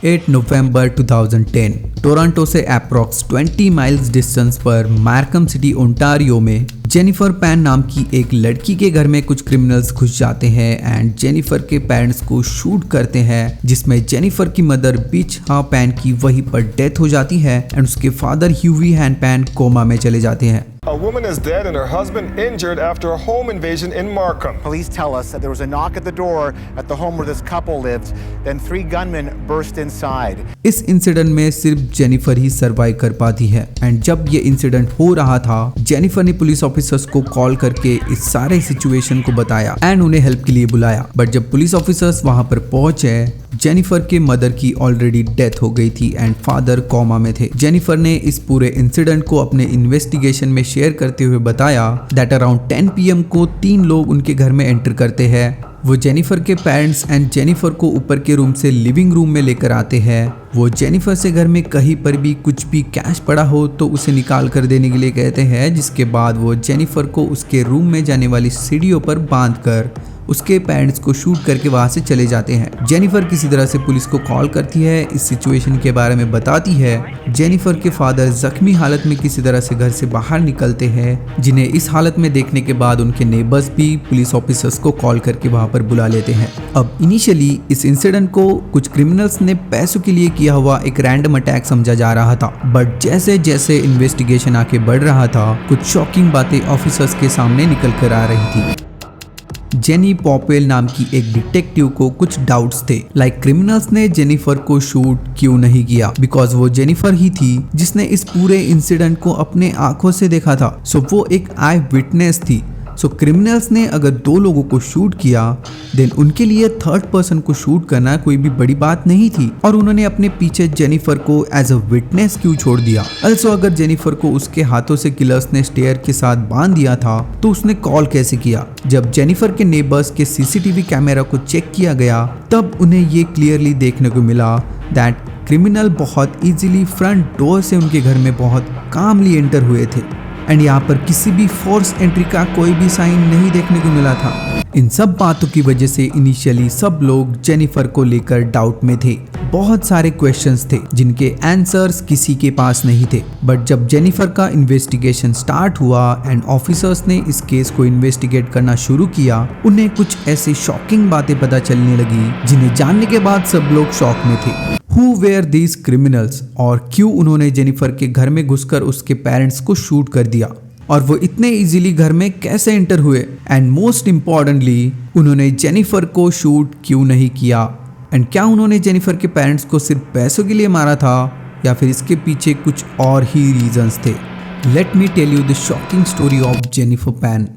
8 नवंबर 2010 Toronto से approx 20 miles distance पर Markham city Ontario में जेनिफर पैन नाम की एक लड़की के घर में कुछ क्रिमिनल्स घुस जाते हैं एंड जेनिफर के पेरेंट्स को शूट करते हैं, जिसमें जेनिफर की मदर बीच पैन की वहीं पर डेथ हो जाती है एंड उसके father Huei Hann pan coma में चले जाते हैं। A woman is dead and her husband injured after a home invasion in Markham. Police tell us that there was a knock at the door at the home where this couple lived. Then 3 gunmen burst inside. इस incident में सिर्फ Jennifer ही survive कर पाती है and जब ये incident हो रहा था जेनिफर ने पुलिस ऑफिसर्स को कॉल करके इस सारे सिचुएशन को बताया एंड उन्हें हेल्प के लिए बुलाया। बट जब पुलिस ऑफिसर्स वहां पर पहुंचे जेनिफर के मदर की ऑलरेडी डेथ हो गई थी एंड फादर कोमा में थे। जेनिफर ने इस पूरे इंसिडेंट को अपने इन्वेस्टिगेशन में शेयर करते हुए बताया दैट अराउंड 10 PM को 3 लोग उनके घर में एंटर करते हैं। वो जेनिफर के पेरेंट्स एंड जेनिफर को ऊपर के रूम से लिविंग रूम में लेकर आते हैं। वो जेनिफर से घर में कहीं पर भी कुछ भी कैश पड़ा हो तो उसे निकाल कर देने के लिए कहते हैं, जिसके बाद वो जेनिफर को उसके रूम में जाने वाली सीढ़ियों पर बांध कर उसके पेरेंट्स को शूट करके वहां से चले जाते हैं। जेनिफर किसी तरह से पुलिस को कॉल करती है, इस सिचुएशन के बारे में बताती है। जेनिफर के फादर जख्मी हालत में किसी तरह से घर से बाहर निकलते हैं, जिन्हें इस हालत में देखने के बाद उनके नेबर्स भी पुलिस ऑफिसर्स को कॉल करके वहां पर बुला लेते हैं। अब इनिशियली इस इंसिडेंट को कुछ क्रिमिनल्स ने पैसों के लिए किया हुआ एक रैंडम अटैक समझा जा रहा था, बट जैसे जैसे इन्वेस्टिगेशन आगे बढ़ रहा था कुछ शॉकिंग बातें ऑफिसर्स के सामने निकल कर आ रही थी। जेनी पॉपेल नाम की एक डिटेक्टिव को कुछ डाउट्स थे, लाइक क्रिमिनल्स ने जेनिफर को शूट क्यों नहीं किया, बिकॉज वो जेनिफर ही थी जिसने इस पूरे इंसिडेंट को अपने आंखों से देखा था। सो वो एक आई विटनेस थी। सो क्रिमिनल्स ने अगर 2 लोगों को शूट किया देन उनके लिए 3rd पर्सन को शूट करना कोई भी बड़ी बात नहीं थी, और उन्होंने अपने पीछे जेनिफर को एज अ विटनेस क्यों छोड़ दिया। अल्सो अगर जेनिफर को उसके हाथों से किलर्स ने स्टेयर के साथ बांध दिया था तो उसने कॉल कैसे किया। जब जेनिफर के नेबर्स के CCTV कैमरा को चेक किया गया तब उन्हें ये क्लियरली देखने को मिला दैट क्रिमिनल बहुत इजीली फ्रंट डोर से उनके घर में बहुत कामली एंटर हुए थे एंड यहाँ पर किसी भी फोर्स एंट्री का कोई भी साइन नहीं देखने को मिला था। इन सब बातों की वजह से इनिशियली सब लोग जेनिफर को लेकर डाउट में थे। बहुत सारे क्वेश्चंस थे जिनके आंसर्स किसी के पास नहीं थे, बट जब जेनिफर का इन्वेस्टिगेशन स्टार्ट हुआ एंड ऑफिसर्स ने इस केस को इन्वेस्टिगेट करना शुरू किया, उन्हें कुछ ऐसी शॉकिंग बातें पता चलने लगी जिन्हें जानने के बाद सब लोग शॉक में थे। Who were these criminals? और क्यों उन्होंने जेनिफर के घर में घुसकर उसके पेरेंट्स को शूट कर दिया, और वो इतने इजीली घर में कैसे एंटर हुए, एंड मोस्ट इम्पॉर्टेंटली उन्होंने जेनिफर को शूट क्यों नहीं किया, एंड क्या उन्होंने जेनिफर के पेरेंट्स को सिर्फ पैसों के लिए मारा था या फिर इसके पीछे कुछ और ही रीजंस थे। Let me tell you the shocking story of Jennifer Pan.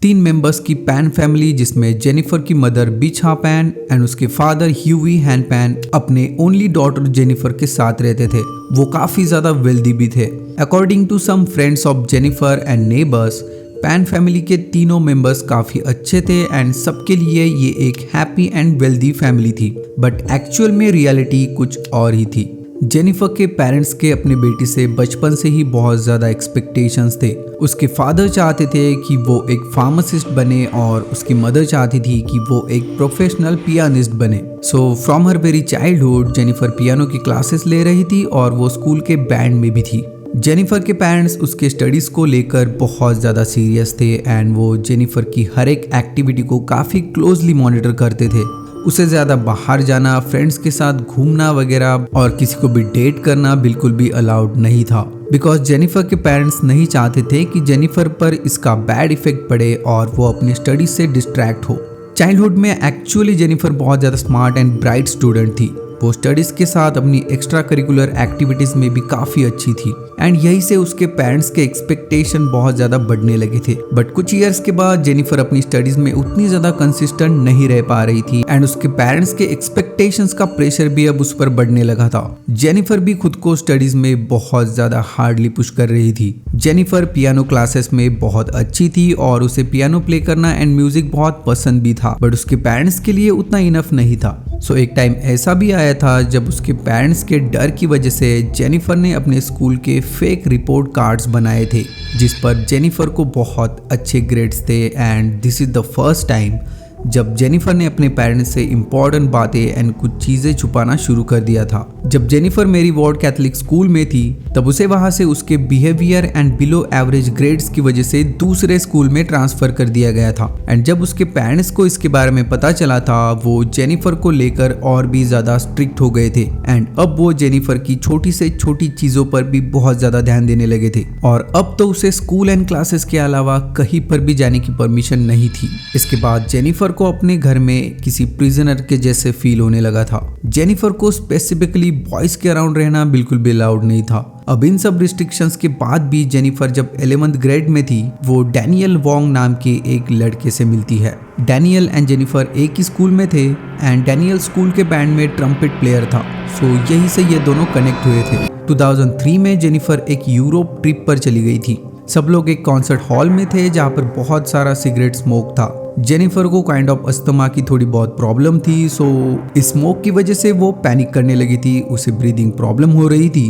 3 members की पैन फैमिली, जिसमें जेनिफर की मदर बीचा पैन एंड उसके फादर ह्यूवी हैन पैन अपने ओनली डॉटर जेनिफर के साथ रहते थे। वो काफी ज्यादा वेल्दी भी थे। According to some friends of Jennifer and neighbours, Pan family के तीनों मेंबर्स काफी अच्छे थे एंड सबके लिए ये एक हैप्पी एंड वेल्दी फैमिली थी, बट एक्चुअल में रियलिटी कुछ और ही थी। जेनिफर के पेरेंट्स के अपने बेटी से बचपन से ही बहुत ज़्यादा एक्सपेक्टेशंस थे। उसके फादर चाहते थे कि वो एक फार्मासिस्ट बने और उसकी मदर चाहती थी कि वो एक प्रोफेशनल पियानिस्ट बने। So from her very childhood Jennifer piano की क्लासेस ले रही थी और वो स्कूल के बैंड में भी थी। जेनिफर के पेरेंट्स उसके स्टडीज़ को लेकर बहुत ज़्यादा सीरियस थे एंड वो जेनिफर की हर एक एक्टिविटी को काफ़ी क्लोजली मॉनिटर करते थे। उसे ज़्यादा बाहर जाना, फ्रेंड्स के साथ घूमना वगैरह और किसी को भी डेट करना बिल्कुल भी अलाउड नहीं था, बिकॉज जेनिफर के पेरेंट्स नहीं चाहते थे कि जेनिफर पर इसका बैड इफेक्ट पड़े और वो अपनी स्टडीज से डिस्ट्रैक्ट हो। चाइल्डहुड में एक्चुअली जेनिफर बहुत ज़्यादा स्मार्ट एंड ब्राइट स्टूडेंट थी। वो स्टडीज के साथ अपनी एक्स्ट्रा करिकुलर एक्टिविटीज में भी काफी अच्छी थी एंड यही से उसके पेरेंट्स के एक्सपेक्टेशन बहुत ज्यादा बढ़ने लगे थे। बट कुछ इयर्स के बाद जेनिफर अपनी स्टडीज में उतनी ज्यादा कंसिस्टेंट नहीं रह पा रही थी एंड उसके पेरेंट्स के एक्सपेक्टेशंस का प्रेशर भी अब उस पर बढ़ने लगा था। जेनिफर भी खुद को स्टडीज में बहुत ज्यादा हार्डली पुश कर रही थी। जेनिफर पियानो क्लासेस में बहुत अच्छी थी और उसे पियानो प्ले करना एंड म्यूजिक बहुत पसंद भी था, बट उसके पेरेंट्स के लिए उतना इनफ नहीं था। सो एक टाइम ऐसा भी आया था जब उसके पेरेंट्स के डर की वजह से जेनिफर ने अपने स्कूल के फेक रिपोर्ट कार्ड्स बनाए थे जिस पर जेनिफर को बहुत अच्छे ग्रेड्स थे and this is the first time जब जेनिफर ने अपने पेरेंट्स से इम्पोर्टेंट बातें एंड कुछ चीजें छुपाना शुरू कर दिया था। जब जेनिफर मेरी वार्ड कैथोलिक स्कूल में थी तब उसे वहां से उसके behaviour and below average grades की वजह से दूसरे स्कूल में ट्रांसफर कर दिया गया था। एंड जब उसके पेरेंट्स को इसके बारे में पता चला था वो जेनिफर को लेकर और भी ज्यादा स्ट्रिक्ट हो गए थे एंड अब वो जेनिफर की छोटी से छोटी चीजों पर भी बहुत ज्यादा ध्यान देने लगे थे और अब तो उसे स्कूल एंड क्लासेस के अलावा कहीं पर भी जाने की परमिशन नहीं थी। इसके बाद जेनिफर को अपने घर में किसी प्रिजनर के जैसे फील होने लगा था। जेनिफर को स्पेसिफिकली बॉयज के अराउंड रहना बिल्कुल भी अलाउड नहीं था। अब इन सब रिस्ट्रिक्शंस के बाद भी जेनिफर जब 11th ग्रेड में थी वो डैनियल वोंग नाम के एक लड़के से मिलती है। डैनियल एंड जेनिफर एक ही स्कूल में थे एंड डैनियल स्कूल के बैंड में ट्रम्पेट प्लेयर था, सो यही से ये दोनों कनेक्ट हुए थे। 2003 में जेनिफर एक यूरोप ट्रिप पर चली गई थी। सब लोग एक कॉन्सर्ट हॉल में थे जहाँ पर बहुत सारा सिगरेट स्मोक था। जेनिफर को काइंड ऑफ अस्थमा की थोड़ी बहुत प्रॉब्लम थी, सो स्मोक की वजह से वो पैनिक करने लगी थी, उसे ब्रीदिंग प्रॉब्लम हो रही थी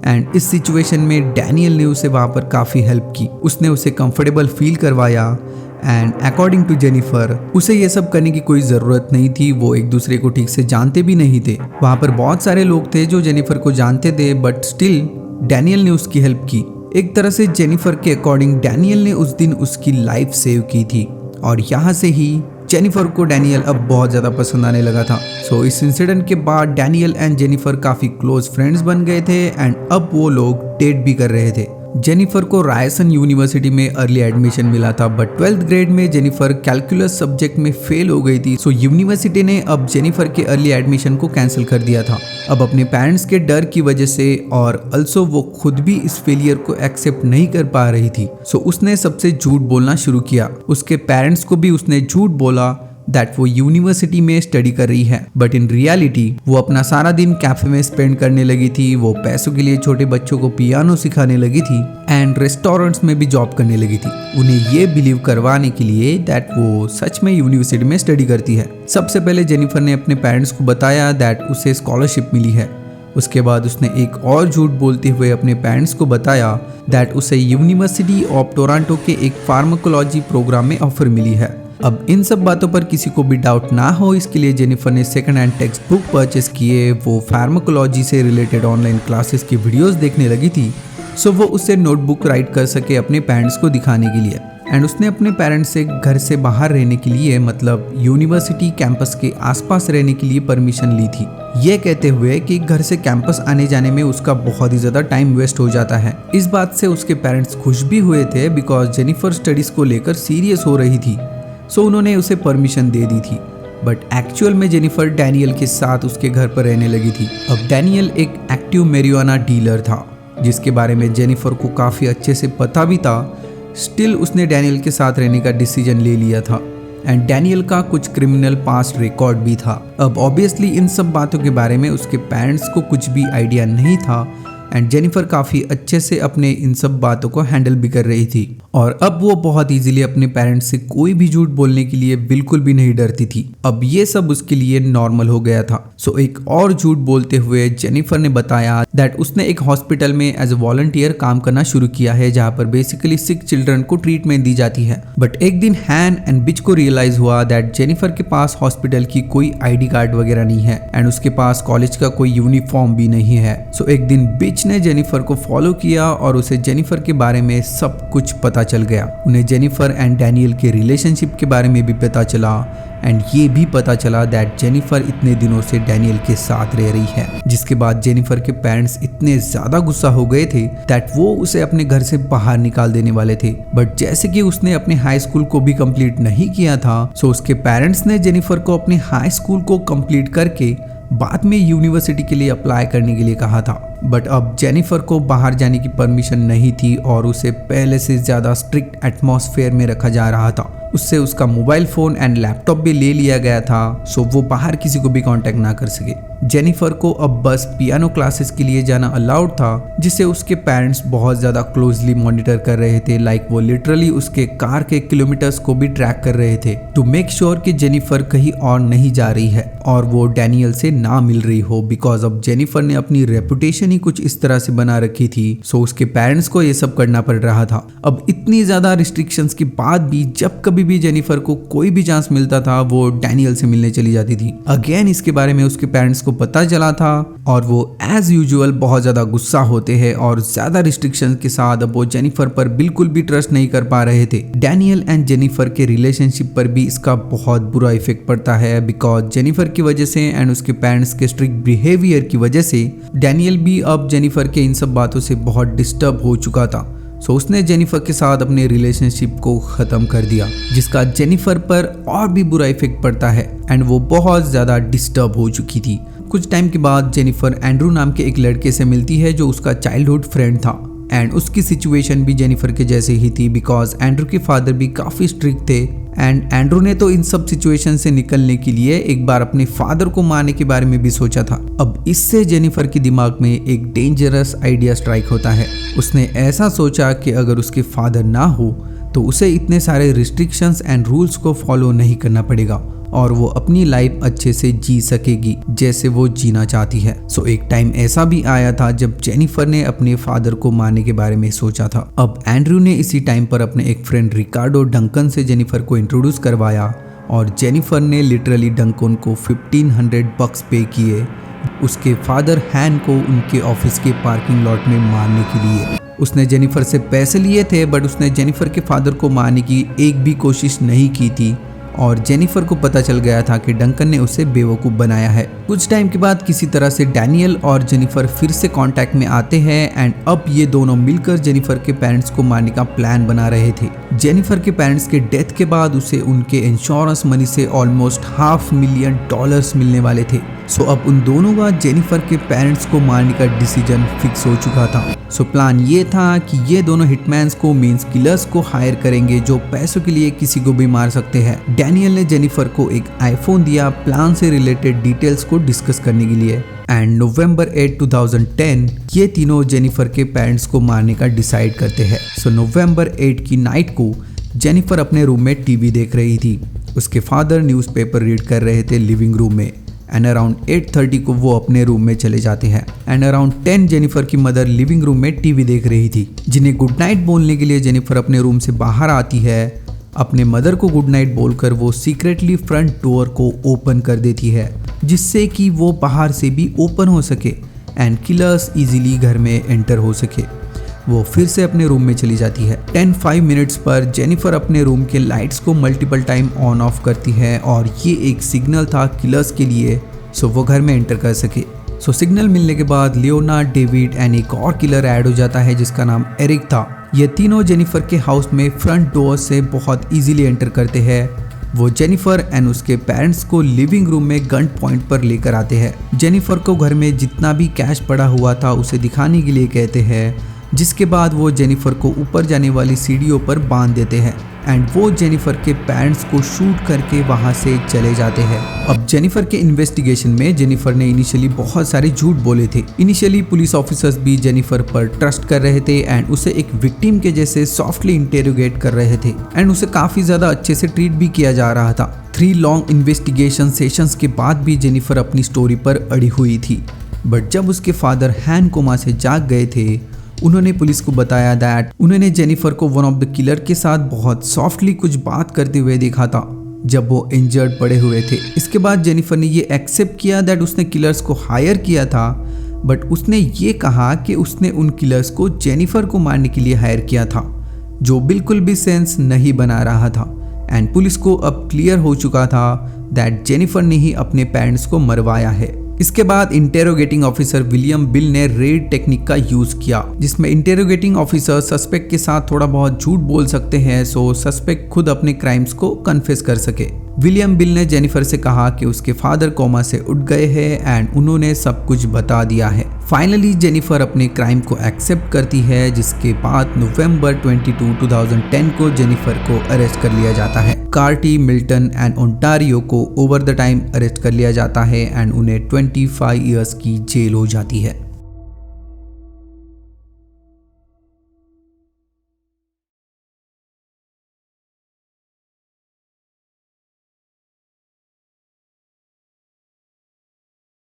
एंड इस सिचुएशन में डैनियल ने उसे वहाँ पर काफ़ी हेल्प की। उसने उसे कंफर्टेबल फील करवाया एंड अकॉर्डिंग टू जेनिफर उसे ये सब करने की कोई ज़रूरत नहीं थी, वो एक दूसरे को ठीक से जानते भी नहीं थे। वहाँ पर बहुत सारे लोग थे जो जेनिफर को जानते थे बट स्टिल डैनियल ने उसकी हेल्प की। एक तरह से जेनिफर के अकॉर्डिंग डैनियल ने उस दिन उसकी लाइफ सेव की थी और यहाँ से ही जेनिफर को डैनियल अब बहुत ज़्यादा पसंद आने लगा था। सो इस इंसिडेंट के बाद डैनियल एंड जेनिफर काफ़ी क्लोज फ्रेंड्स बन गए थे एंड अब वो लोग डेट भी कर रहे थे। जेनिफर को रायसन यूनिवर्सिटी में अर्ली एडमिशन मिला था बट 12th ग्रेड में जेनिफर कैलकुलस सब्जेक्ट में फेल हो गई थी, सो यूनिवर्सिटी ने अब जेनिफर के अर्ली एडमिशन को कैंसिल कर दिया था। अब अपने पेरेंट्स के डर की वजह से और अल्सो वो खुद भी इस फेलियर को एक्सेप्ट नहीं कर पा रही थी, सो उसने सबसे झूठ बोलना शुरू किया। उसके पेरेंट्स को भी उसने झूठ बोला दैट वो यूनिवर्सिटी में स्टडी कर रही है बट इन रियलिटी वो अपना सारा दिन कैफे में स्पेंड करने लगी थी। वो पैसों के लिए छोटे बच्चों को पियानो सिखाने लगी थी एंड रेस्टोरेंट्स में भी जॉब करने लगी थी, उन्हें ये बिलीव करवाने के लिए दैट वो सच में यूनिवर्सिटी में स्टडी करती है। सबसे पहले जेनिफर ने अपने पेरेंट्स को बताया दैट उसे स्कॉलरशिप मिली है। उसके बाद उसने एक और झूठ बोलते हुए अपने पेरेंट्स को बताया दैट उसे यूनिवर्सिटी ऑफ टोरंटो के एक फार्माकोलॉजी प्रोग्राम में ऑफर मिली है। अब इन सब बातों पर किसी को भी डाउट ना हो इसके लिए जेनिफर ने second hand text book purchase किए। वो फार्माकोलॉजी से रिलेटेड ऑनलाइन क्लासेस की वीडियोस देखने लगी थी, सो वो उससे नोटबुक राइट कर सके अपने पेरेंट्स को दिखाने के लिए। एंड उसने अपने पेरेंट्स से घर से बाहर रहने के लिए मतलब यूनिवर्सिटी कैंपस के आसपास रहने के लिए परमिशन ली थी, ये कहते हुए कि घर से कैंपस आने जाने में उसका बहुत ही ज़्यादा टाइम वेस्ट हो जाता है। इस बात से उसके पेरेंट्स खुश भी हुए थे बिकॉज जेनिफर स्टडीज को लेकर सीरियस हो रही थी, सो उन्होंने उसे परमिशन दे दी थी। बट एक्चुअल में जेनिफर डैनियल के साथ उसके घर पर रहने लगी थी। अब डैनियल एक एक्टिव मैरिजुआना डीलर था जिसके बारे में जेनिफर को काफ़ी अच्छे से पता भी था। स्टिल उसने डैनियल के साथ रहने का डिसीजन ले लिया था एंड डैनियल का कुछ क्रिमिनल पास्ट रिकॉर्ड भी था। अब ऑब्वियसली इन सब बातों के बारे में उसके पेरेंट्स को कुछ भी आइडिया नहीं था एंड जेनिफर काफ़ी अच्छे से अपने इन सब बातों को हैंडल भी कर रही थी और अब वो बहुत इजीली अपने पेरेंट्स से कोई भी झूठ बोलने के लिए बिल्कुल भी नहीं डरती थी। अब ये सब उसके लिए नॉर्मल हो गया था। सो एक और झूठ बोलते हुए जेनिफर ने बताया दैट उसने एक हॉस्पिटल में एज ए वॉलंटियर काम करना शुरू किया है जहाँ पर बेसिकली सिक चिल्ड्रन को ट्रीटमेंट दी जाती है। बट एक दिन हैन एंड बिच को रियलाइज हुआ दैट जेनिफर के पास हॉस्पिटल की कोई ID कार्ड वगैरह नहीं है एंड उसके पास कॉलेज का कोई यूनिफॉर्म भी नहीं है। सो एक दिन बिच ने जेनिफर को फॉलो किया और उसे जेनिफर के बारे में सब कुछ पता चल गया। उन्हें जेनिफर एंड डैनियल के रिलेशनशिप के बारे में भी पता चला एंड ये भी पता चला दैट जेनिफर इतने दिनों से डैनियल के साथ रह रही है, जिसके बाद जेनिफर के पेरेंट्स इतने ज्यादा गुस्सा हो गए थे दैट वो उसे अपने घर से बाहर निकाल देने वाले थे। बट जैसे कि उसने अपने हाई स्कूल को भी कंप्लीट नहीं किया था, सो उसके पेरेंट्स ने जेनिफर को अपने हाई स्कूल को कंप्लीट करके बाद में यूनिवर्सिटी के लिए अप्लाई करने के लिए कहा था। बट अब जेनिफर को बाहर जाने की परमिशन नहीं थी और उसे पहले से ज़्यादा स्ट्रिक्ट एटमॉस्फेयर में रखा जा रहा था। उससे उसका मोबाइल फ़ोन एंड लैपटॉप भी ले लिया गया था, सो वो बाहर किसी को भी कांटेक्ट ना कर सके। जेनिफर को अब बस पियानो क्लासेस के लिए जाना अलाउड था, जिसे उसके पेरेंट्स बहुत ज़्यादा क्लोजली मॉनिटर कर रहे थे। लाइक वो लिटरली उसके कार के किलोमीटर्स को भी ट्रैक कर रहे थे टू मेक श्योर कि जेनिफर कहीं और नहीं जा रही है और वो डैनियल से ना मिल रही हो, बिकॉज अब जेनिफर ने अपनी रेपुटेशन ही कुछ इस तरह से बना रखी थी। सो उसके पेरेंट्स को ये सब करना पड़ रहा था। अब इतनी ज़्यादा रिस्ट्रिक्शंस के बाद भी जब कभी कभी भी जेनिफर को कोई भी चांस मिलता था वो डैनियल से मिलने चली जाती थी। अगेन इसके बारे में उसके पेरेंट्स को पता चला था और वो एज यूजुअल बहुत ज्यादा गुस्सा होते हैं और ज्यादा रिस्ट्रिक्शन के साथ अब वो जेनिफर पर बिल्कुल भी ट्रस्ट नहीं कर पा रहे थे। डैनियल एंड जेनिफर के रिलेशनशिप पर भी इसका बहुत बुरा इफेक्ट पड़ता है बिकॉज जेनिफर की वजह से एंड उसके पेरेंट्स के स्ट्रिक्ट बिहेवियर की वजह से डैनियल भी अब जेनिफर के इन सब बातों से बहुत डिस्टर्ब हो चुका था। सो उसने जेनिफर के साथ अपने रिलेशनशिप को खत्म कर दिया, जिसका जेनिफर पर और भी बुरा इफेक्ट पड़ता है एंड वो बहुत ज्यादा डिस्टर्ब हो चुकी थी। कुछ टाइम के बाद जेनिफर एंड्रू नाम के एक लड़के से मिलती है जो उसका चाइल्डहुड फ्रेंड था एंड उसकी सिचुएशन भी जेनिफर के जैसे ही थी बिकॉज एंड्रू के फादर भी काफी स्ट्रिक्ट थे एंड एंड्रू ने तो इन सब सिचुएशन से निकलने के लिए एक बार अपने फादर को मारने के बारे में भी सोचा था। अब इससे जेनिफर के दिमाग में एक डेंजरस आइडिया स्ट्राइक होता है। उसने ऐसा सोचा कि अगर उसके फादर ना हो तो उसे इतने सारे रिस्ट्रिक्शंस एंड रूल्स को फॉलो नहीं करना पड़ेगा और वो अपनी लाइफ अच्छे से जी सकेगी जैसे वो जीना चाहती है। सो एक टाइम ऐसा भी आया था जब जेनिफर ने अपने फादर को मारने के बारे में सोचा था। अब एंड्रू ने इसी टाइम पर अपने एक फ्रेंड रिकार्डो डंकन से जेनिफर को इंट्रोड्यूस करवाया और जेनिफर ने लिटरली डंकन को $1500 पे किए उसके फादर हैन को उनके ऑफिस के पार्किंग लॉट में मारने के लिए। उसने जेनिफर से पैसे लिए थे बट उसने जेनिफर के फादर को मारने की एक भी कोशिश नहीं की थी और जेनिफर को पता चल गया था कि डंकन ने उसे बेवकूफ बनाया है। कुछ टाइम के बाद किसी तरह से डैनियल और जेनिफर फिर से कांटेक्ट में आते हैं एंड अब ये दोनों मिलकर जेनिफर के पेरेंट्स को मारने का प्लान बना रहे थे। जेनिफर के पेरेंट्स के डेथ के बाद उसे उनके इंश्योरेंस मनी से ऑलमोस्ट $500,000 मिलने वाले थे। सो अब उन दोनों का जेनिफर के पेरेंट्स को मारने का डिसीजन फिक्स हो चुका था। सो प्लान ये था कि ये दोनों हिटमैन्स को मींस किलर्स को हायर करेंगे जो पैसों के लिए किसी को भी मार सकते हैं। डैनियल ने जेनिफर को एक आईफोन दिया प्लान से रिलेटेड डिटेल्स को डिस्कस करने के लिए एंड नवंबर 8, 2010 ये तीनों जेनिफर के पेरेंट्स को मारने का डिसाइड करते हैं। सो नवंबर 8 की नाइट को जेनिफर अपने रूम में टीवी देख रही थी। उसके फादर न्यूज़पेपर रीड कर रहे थे लिविंग रूम में एंड अराउंड 8:30 को वो अपने रूम में चले जाते हैं एंड अराउंड 10 जेनिफर की मदर लिविंग रूम में टीवी देख रही थी। जिन्हें गुड नाइट बोलने के लिए जेनिफर अपने रूम से बाहर आती है। अपने मदर को गुड नाइट बोलकर वो सीक्रेटली फ्रंट डोर को ओपन कर देती है जिससे कि वो बाहर से भी ओपन हो सके एंड किलर्स इजीली घर में एंटर हो सके। वो फिर से अपने रूम में चली जाती है। 10-5 मिनट्स पर जेनिफर अपने रूम के लाइट्स को मल्टीपल टाइम ऑन ऑफ करती है और ये एक सिग्नल था किलर्स के लिए सो वो घर में एंटर कर सके। सो सिग्नल मिलने के बाद लियोनार्ड, डेविड एंड एक और किलर ऐड हो जाता है जिसका नाम एरिक था। ये तीनों जेनिफर के हाउस में फ्रंट डोर से बहुत इजीली एंटर करते हैं। वो जेनिफर एंड उसके पेरेंट्स को लिविंग रूम में गन पॉइंट पर लेकर आते हैं। जेनिफर को घर में जितना भी कैश पड़ा हुआ था उसे दिखाने के लिए कहते हैं, जिसके बाद वो जेनिफर को ऊपर जाने वाली सीढ़ियों पर बांध देते हैं एंड वो जेनिफर के पेरेंट्स को शूट करके वहां से चले जाते हैं। अब जेनिफर के इन्वेस्टिगेशन में जेनिफर ने इनिशियली बहुत सारे झूठ बोले थे। इनिशियली पुलिस ऑफिसर्स भी जेनिफर पर ट्रस्ट कर रहे थे एंड उसे एक विक्टिम के जैसे सॉफ्टली इंटेरोगेट कर रहे थे एंड उसे काफी ज्यादा अच्छे से ट्रीट भी किया जा रहा था। 3 लॉन्ग इन्वेस्टिगेशन सेशंस के बाद भी जेनिफर अपनी स्टोरी पर अड़ी हुई थी बट जब उसके फादर हैन कोमा से जाग गए थे उन्होंने पुलिस को बताया दैट उन्होंने जेनिफर को वन ऑफ द किलर के साथ बहुत सॉफ्टली कुछ बात करते हुए देखा था जब वो इंजर्ड पड़े हुए थे। इसके बाद जेनिफर ने ये एक्सेप्ट किया दैट उसने किलर्स को हायर किया था बट उसने ये कहा कि उसने उन किलर्स को जेनिफर को मारने के लिए हायर किया था जो बिल्कुल भी सेंस नहीं बना रहा था एंड पुलिस को अब क्लियर हो चुका था दैट जेनिफर ने ही अपने पेरेंट्स को मरवाया है। इसके बाद इंटेरोगेटिंग ऑफिसर विलियम बिल ने रेड टेक्निक का यूज किया जिसमें इंटेरोगेटिंग ऑफिसर सस्पेक्ट के साथ थोड़ा बहुत झूठ बोल सकते हैं सो सस्पेक्ट खुद अपने क्राइम्स को कन्फेस कर सके। विलियम बिल ने जेनिफर से कहा कि उसके फादर कोमा से उठ गए हैं एंड उन्होंने सब कुछ बता दिया है। फाइनली जेनिफर अपने क्राइम को एक्सेप्ट करती है जिसके बाद नवंबर 22, 2010 को जेनिफर को अरेस्ट कर लिया जाता है। कार्टी, मिल्टन एंड ओंटारियो को ओवर द टाइम अरेस्ट कर लिया जाता है एंड उन्हें 25 इयर्स की जेल हो जाती है।